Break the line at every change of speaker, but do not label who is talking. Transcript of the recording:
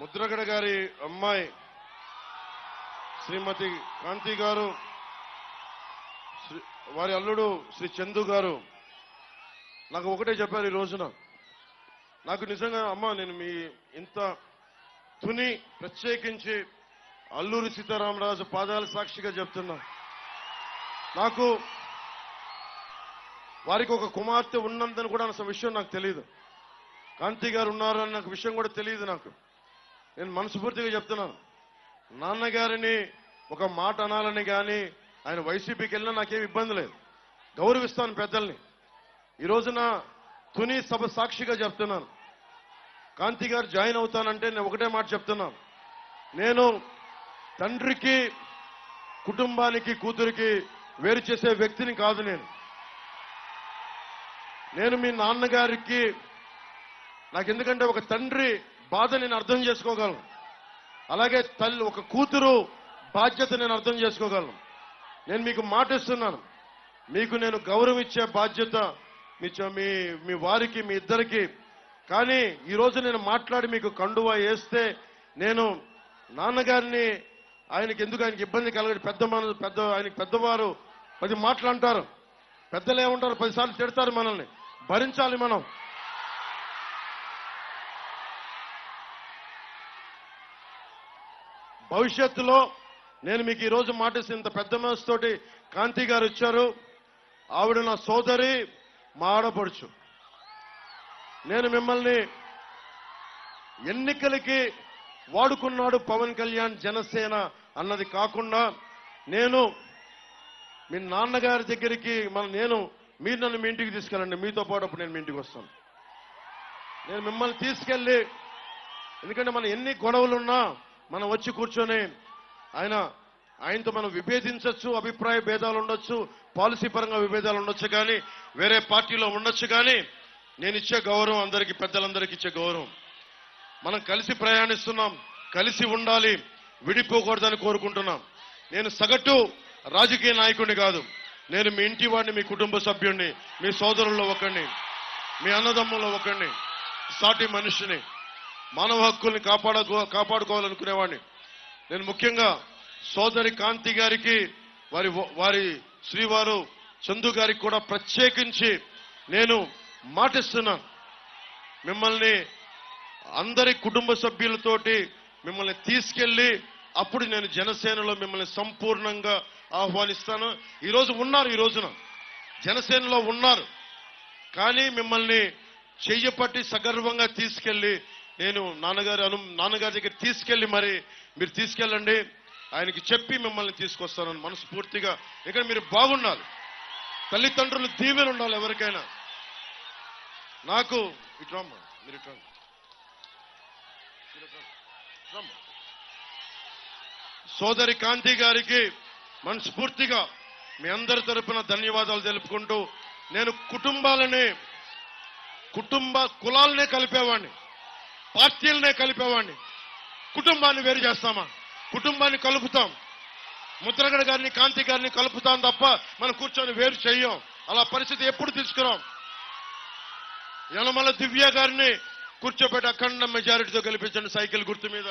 ముద్రగడ గారి అమ్మాయి శ్రీమతి కాంతి గారు, వారి అల్లుడు శ్రీ చందు గారు నాకు ఒకటే చెప్పారు ఈ రోజున. నాకు నిజంగా అమ్మ, నేను మీ ఇంత తుని ప్రత్యేకించి అల్లూరి సీతారామరాజు పాదాల సాక్షిగా చెప్తున్నా, నాకు వారికి ఒక కుమార్తె ఉన్నందని కూడా అసలు విషయం నాకు తెలియదు. కాంతి గారు ఉన్నారని నాకు విషయం కూడా తెలియదు. నాకు నేను మనస్ఫూర్తిగా చెప్తున్నాను, నాన్నగారిని ఒక మాట అనాలని కానీ ఆయన వైసీపీకి వెళ్ళినా నాకేం ఇబ్బంది లేదు, గౌరవిస్తాను పెద్దల్ని. ఈ రోజున తుని సభ సాక్షిగా చెప్తున్నాను, కాంతి గారు జాయిన్ అవుతానంటే నేను ఒకటే మాట చెప్తున్నాను, నేను తండ్రికి కుటుంబానికి కూతురికి వేరు చేసే వ్యక్తిని కాదు. నేను మీ నాన్నగారికి, నాకు ఎందుకంటే ఒక తండ్రి బాధ నేను అర్థం చేసుకోగలను, అలాగే తల్లి ఒక కూతురు బాధ్యత నేను అర్థం చేసుకోగలను. నేను మీకు మాట ఇస్తున్నాను, మీకు నేను గౌరవం ఇచ్చే బాధ్యత మీ వారికి, మీ ఇద్దరికి. కానీ ఈరోజు నేను మాట్లాడి మీకు కండువా వేస్తే నేను నాన్నగారిని ఆయనకి ఇబ్బంది కలగదు. ఆయనకి పెద్దవారు 10 మాటలు అంటారు, పెద్దలు ఏమంటారు 10 సార్లు తిడతారు, మనల్ని భరించాలి మనం. భవిష్యత్తులో నేను మీకు ఈరోజు మాటిస్తే, ఇంత పెద్ద మనసుతోటి కాంతి గారు ఇచ్చారు, ఆవిడ నా సోదరి, మా ఆడపడుచు. నేను మిమ్మల్ని ఎన్నికలకి వాడుకున్నాడు పవన్ కళ్యాణ్ జనసేన అన్నది కాకుండా, నేను మీ నాన్నగారి దగ్గరికి మీరు నన్ను మీ ఇంటికి తీసుకెళ్ళండి, మీతో పాటు అప్పుడు నేను మీ ఇంటికి వస్తాను. నేను మిమ్మల్ని తీసుకెళ్ళి, ఎందుకంటే మన ఎన్ని గొడవలున్నా మనం వచ్చి కూర్చొని ఆయనతో మనం విభేదించవచ్చు, అభిప్రాయ భేదాలు ఉండొచ్చు, పాలసీ పరంగా విభేదాలు ఉండొచ్చు, కానీ వేరే పార్టీలో ఉండొచ్చు. కానీ నేను ఇచ్చే గౌరవం అందరికీ, పెద్దలందరికీ ఇచ్చే గౌరవం. మనం కలిసి ప్రయాణిస్తున్నాం, కలిసి ఉండాలి, విడిపోకూడదని కోరుకుంటున్నాం. నేను సగటు రాజకీయ నాయకుడిని కాదు, నేను మీ ఇంటి వాడిని, మీ కుటుంబ సభ్యుడిని, మీ సోదరుల్లో ఒకరిని, మీ అన్నదమ్ముల్లో ఒకరిని, సాటి మనిషిని, మానవ హక్కుల్ని కాపాడుకోవాలనుకునేవాడిని. నేను ముఖ్యంగా సోదరి కాంతి గారికి, వారి శ్రీవారు చందు గారికి కూడా ప్రత్యేకించి నేను మాటిస్తున్నాను, మిమ్మల్ని అందరి కుటుంబ సభ్యులతోటి మిమ్మల్ని తీసుకెళ్లి అప్పుడు నేను జనసేనలో మిమ్మల్ని సంపూర్ణంగా ఆహ్వానిస్తాను. ఈ రోజున జనసేనలో ఉన్నారు, కానీ మిమ్మల్ని చెయ్యపట్టి సగర్వంగా తీసుకెళ్లి నేను నాన్నగారి దగ్గర తీసుకెళ్లి మరి మీరు తీసుకెళ్ళండి, ఆయనకి చెప్పి మిమ్మల్ని తీసుకొస్తానని మనస్ఫూర్తిగా. ఇక్కడ మీరు బాగుండాలి, తల్లిదండ్రులు దీవెన ఉండాలి ఎవరికైనా. నాకు ఇట్రమ్మా, మీరు ఇట్రమ్మా, సోదరి కాంతి గారికి మనస్ఫూర్తిగా మీ అందరి తరపున ధన్యవాదాలు తెలుపుకుంటూ, నేను కులాలనే కలిపేవాడిని, పార్టీలనే కలిపేవాడిని. కుటుంబాన్ని వేరు చేస్తామా? కుటుంబాన్ని కలుపుతాం. ముద్రగడ గారిని, కాంతి గారిని కలుపుతాం తప్ప మనం కూర్చొని వేరు చెయ్యం. అలా పరిస్థితి ఎప్పుడు తీసుకురాం. యనమల దివ్య గారిని కూర్చోబెట్టి అఖండ మెజారిటీతో గెలిపించండి సైకిల్ గుర్తు మీద.